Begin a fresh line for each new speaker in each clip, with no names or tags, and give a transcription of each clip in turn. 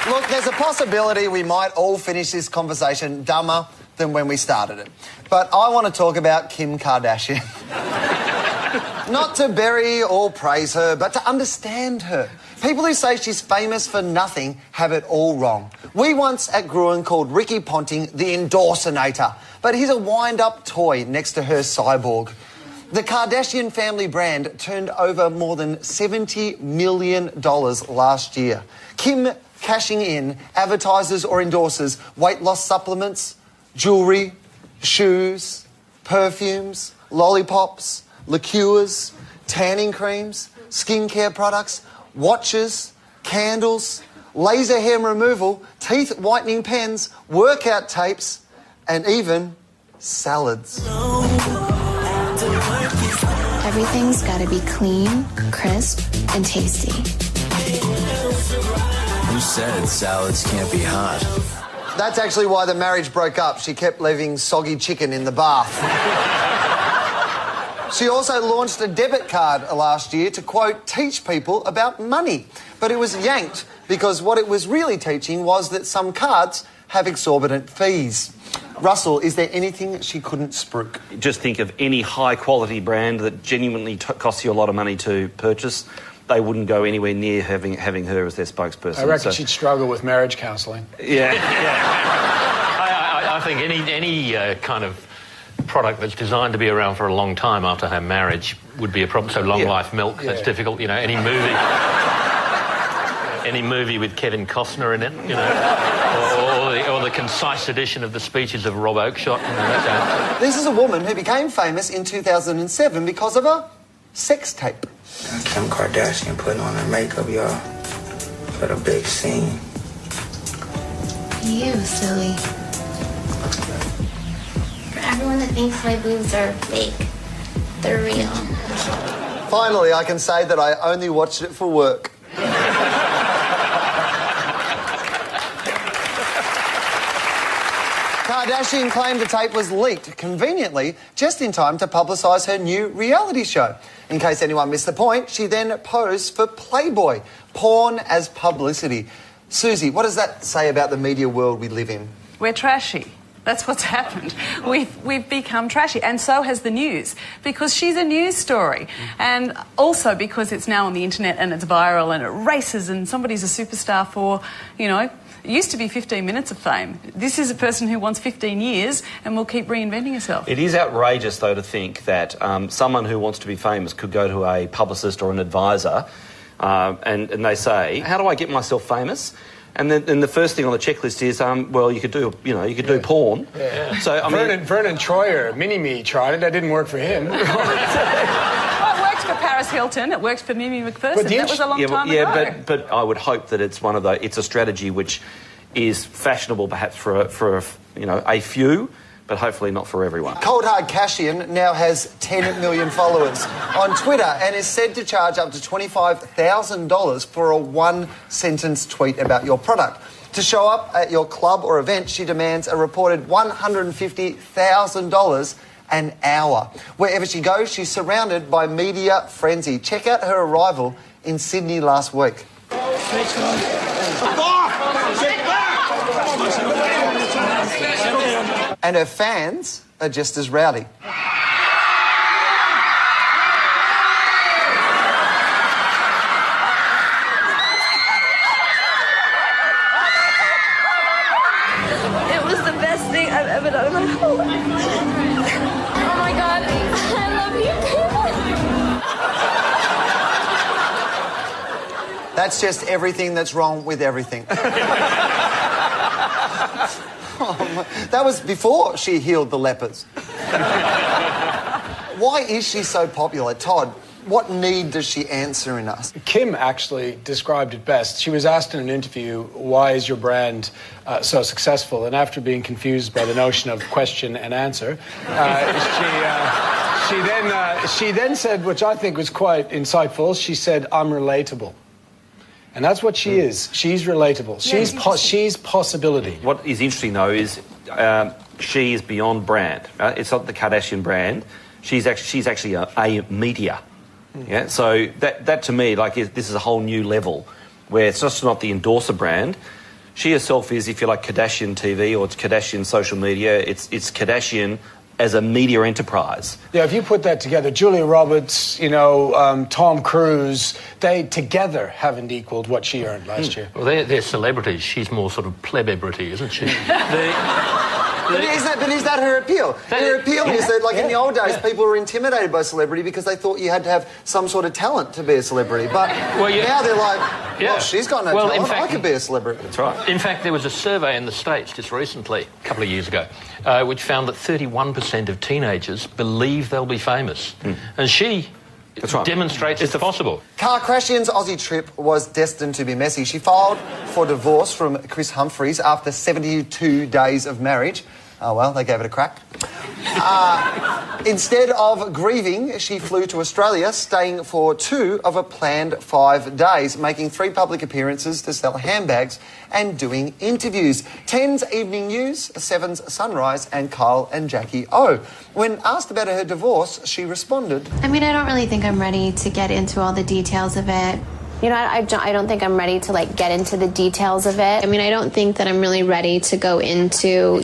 Look, there's a possibility we might all finish this conversation dumber than when we started it. But I want to talk about Kim Kardashian. Not to bury or praise her, but to understand her. People who say she's famous for nothing have it all wrong. We once at Gruen called Ricky Ponting the Endorsinator, but he's a wind-up toy next to her cyborg. The Kardashian family brand turned over more than $70 million last year. Kim cashing in advertises or endorses weight loss supplements, jewellery, shoes, perfumes, lollipops, liqueurs, tanning creams, skincare products, watches, candles, laser hair removal, teeth whitening pens, workout tapes, and even salads.
Everything's gotta be clean, crisp, and tasty.
Who said salads can't be hot?
That's actually why the marriage broke up. She kept leaving soggy chicken in the bath. She also launched a debit card last year to, quote, teach people about money. But it was yanked because what it was really teaching was that some cards have exorbitant fees. Russell, is there anything she couldn't spruik?
Just think of any high-quality brand that genuinely costs you a lot of money to purchase. They wouldn't go anywhere near having her as their spokesperson.
I reckon she'd struggle with marriage counselling.
Yeah.
I think any kind of product that's designed to be around for a long time after her marriage would be a problem. So long life milk, that's difficult. You know, any movie with Kevin Costner in it, you know, or the concise edition of the speeches of Rob Oakeshott. You know,
This is a woman who became famous in 2007 because of a sex tape.
Kim Kardashian putting on her makeup, y'all, for the big scene.
You silly.
For everyone that thinks my boobs are fake, they're real.
Finally, I can say that I only watched it for work. Kardashian claimed the tape was leaked, conveniently, just in time to publicise her new reality show. In case anyone missed the point, she then posed for Playboy, porn as publicity. Susie, what does that say about the media world we live in?
We're trashy. That's what's happened. We've become trashy, and so has the news, because she's a news story, and also because it's now on the internet and it's viral and it races and somebody's a superstar for, you know, it used to be 15 minutes of fame. This is a person who wants 15 years and will keep reinventing herself.
It is outrageous, though, to think that someone who wants to be famous could go to a publicist or an advisor and they say, how do I get myself famous? And then the first thing on the checklist is, well, you could do porn.
Yeah.
So I mean,
Vernon Troyer, Mini-Me, tried it. That didn't work for him.
Well, it worked for Paris Hilton. It worked for Mimi McPherson. That was a long time ago.
Yeah, but I would hope that it's one of the. It's a strategy which is fashionable, perhaps for a few, but hopefully not for everyone.
Cold Hard Cashian now has 10 million followers on Twitter and is said to charge up to $25,000 for a one-sentence tweet about your product. To show up at your club or event, she demands a reported $150,000 an hour. Wherever she goes, she's surrounded by media frenzy. Check out her arrival in Sydney last week. And her fans are just as rowdy.
It was the best thing I've ever done in my whole life. Oh my God, I love you.
That's just everything that's wrong with everything. That was before she healed the lepers. Why is she so popular? Todd, what need does she answer in us?
Kim actually described it best. She was asked in an interview, why is your brand so successful? And after being confused by the notion of question and answer, she then said, which I think was quite insightful, she said, I'm relatable. And that's what she is. She's relatable. She's possibility.
What is interesting, though, is she is beyond brand. It's not the Kardashian brand. She's actually a media. Yeah. So that to me, this is a whole new level where it's just not the endorser brand. She herself is, if you like, Kardashian TV or Kardashian social media. It's Kardashian as a media enterprise.
Yeah, if you put that together, Julia Roberts, Tom Cruise, they together haven't equaled what she earned last year.
Well, they're celebrities. She's more sort of plebebrity, isn't she?
But is that her appeal? Her appeal is that, like in the old days, people were intimidated by celebrity because they thought you had to have some sort of talent to be a celebrity. But now they're like, well, she's got no talent, I could be a celebrity.
That's right.
In fact, there was a survey in the States just recently, a couple of years ago, which found that 31% of teenagers believe they'll be famous. And she...
That's right.
Demonstrates it's possible.
Kardashian's Aussie trip was destined to be messy. She filed for divorce from Chris Humphries after 72 days of marriage. Oh, well, they gave it a crack. Instead of grieving, she flew to Australia, staying for 2 of a planned 5 days, making 3 public appearances to sell handbags and doing interviews. 10's Evening News, 7's Sunrise, and Kyle and Jackie O. When asked about her divorce, she responded,
I mean, I don't really think I'm ready to get into all the details of it.
You know, I don't think I'm ready to, like, get into the details of it.
I mean, I don't think that I'm really ready to go into,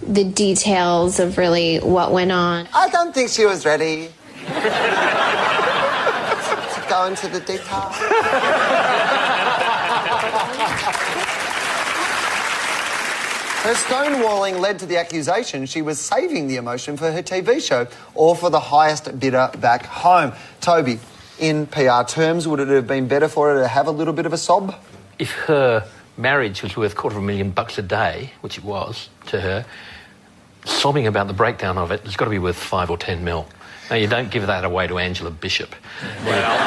the details of really what went on.
I don't think she was ready to go into the details. Her stonewalling led to the accusation she was saving the emotion for her TV show or for the highest bidder back home. Toby, in PR terms, would it have been better for her to have a little bit of a sob?
If her marriage was worth $250,000 a day, which it was to her, sobbing about the breakdown of it has got to be worth 5 or 10 mil. Now, you don't give that away to Angela Bishop.
Well,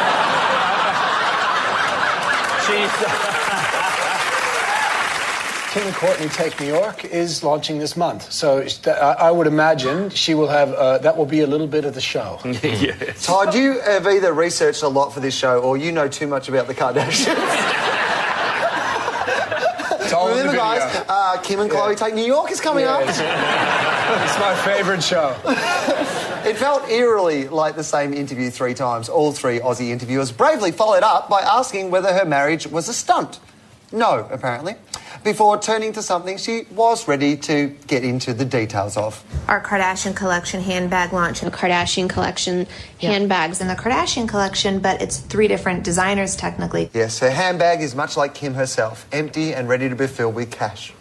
Kim and Courtney Take New York is launching this month. So I would imagine she will have... that will be a little bit of the show.
Yes.
Todd, you have either researched a lot for this show or you know too much about the Kardashians. Remember, guys, Kim and Chloe Take New York is coming up.
It's my favourite show.
It felt eerily like the same interview 3 times. All 3 Aussie interviewers bravely followed up by asking whether her marriage was a stunt. No, apparently. Before turning to something she was ready to get into the details of.
Our Kardashian collection handbag launch.
The Kardashian collection handbags.
In the Kardashian collection, but it's 3 different designers, technically.
Yes, her handbag is much like Kim herself, empty and ready to be filled with cash.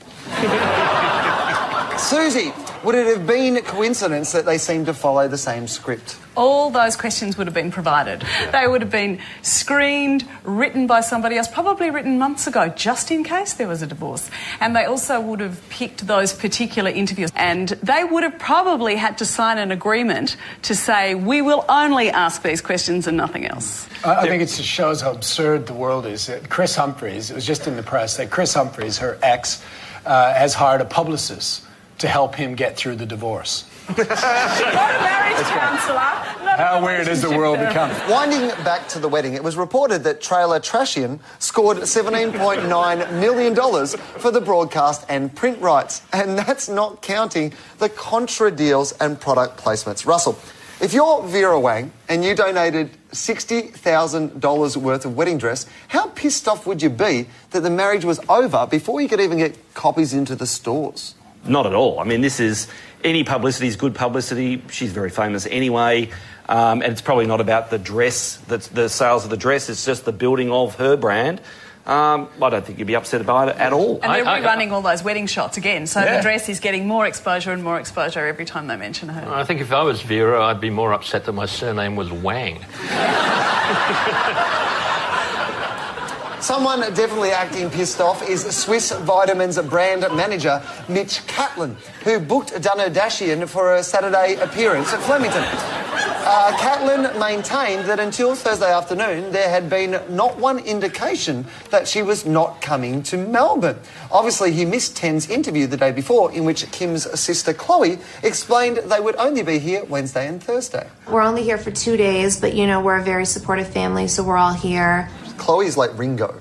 Susie, would it have been a coincidence that they seem to follow the same script?
All those questions would have been provided. They would have been screened, written by somebody else, probably written months ago, just in case there was a divorce. And they also would have picked those particular interviews. And they would have probably had to sign an agreement to say, we will only ask these questions and nothing else.
I think it just shows how absurd the world is. Chris Humphries, it was just in the press, that Chris Humphries, her ex, has hired a publicist to help him get through the divorce.
Not a marriage counsellor.
How weird has the world become?
Winding back to the wedding, it was reported that trailer Trashian scored $17.9 million for the broadcast and print rights. And that's not counting the contra deals and product placements. Russell, if you're Vera Wang and you donated $60,000 worth of wedding dress, how pissed off would you be that the marriage was over before you could even get copies into the stores?
Not at all. I mean, this is... Any publicity is good publicity. She's very famous anyway. And it's probably not about the dress, the sales of the dress. It's just the building of her brand. I don't think you'd be upset about it at all.
And they're rerunning all those wedding shots again. So the dress is getting more exposure and more exposure every time they mention her.
I think if I was Vera, I'd be more upset that my surname was Wang.
Someone definitely acting pissed off is Swiss Vitamins brand manager Mitch Catlin, who booked Dana Dashian for a Saturday appearance at Flemington. Catlin maintained that until Thursday afternoon there had been not one indication that she was not coming to Melbourne. Obviously he missed Ten's interview the day before, in which Kim's sister Chloe explained they would only be here Wednesday and Thursday.
We're only here for 2 days, but, we're a very supportive family, so we're all here.
Chloe's like Ringo.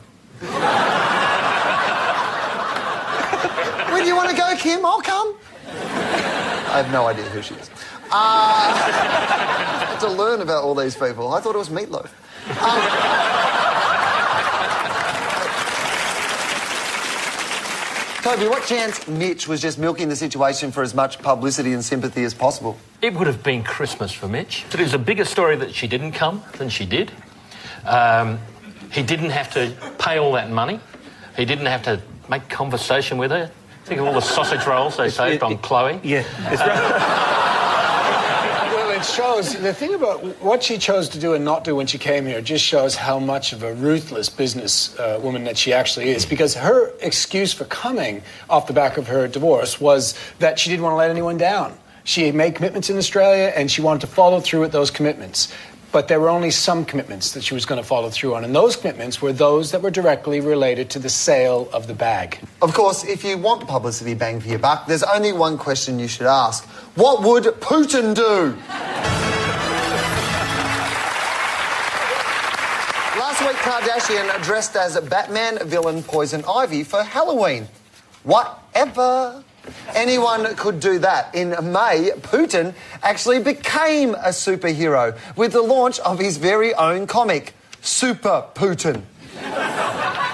Where do you want to go, Kim? I'll come. I have no idea who she is. I had to learn about all these people. I thought it was Meatloaf. Toby, what chance Mitch was just milking the situation for as much publicity and sympathy as possible?
It would have been Christmas for Mitch. It was a bigger story that she didn't come than she did. He didn't have to pay all that money. He didn't have to make conversation with her. Think of all the sausage rolls they saved on Chloe.
Yeah, it's right.
Well, it shows, the thing about what she chose to do and not do when she came here just shows how much of a ruthless business woman that she actually is, because her excuse for coming off the back of her divorce was that she didn't want to let anyone down. She had made commitments in Australia and she wanted to follow through with those commitments. But there were only some commitments that she was going to follow through on, and those commitments were those that were directly related to the sale of the bag.
Of course, if you want publicity bang for your buck, there's only one question you should ask. What would Putin do? Last week, Kardashian dressed as Batman villain Poison Ivy for Halloween. Whatever. Anyone could do that. In May, Putin actually became a superhero with the launch of his very own comic, Super Putin.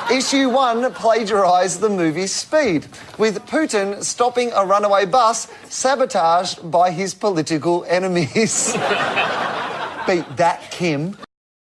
Issue 1 plagiarised the movie Speed, with Putin stopping a runaway bus sabotaged by his political enemies. Beat that, Kim.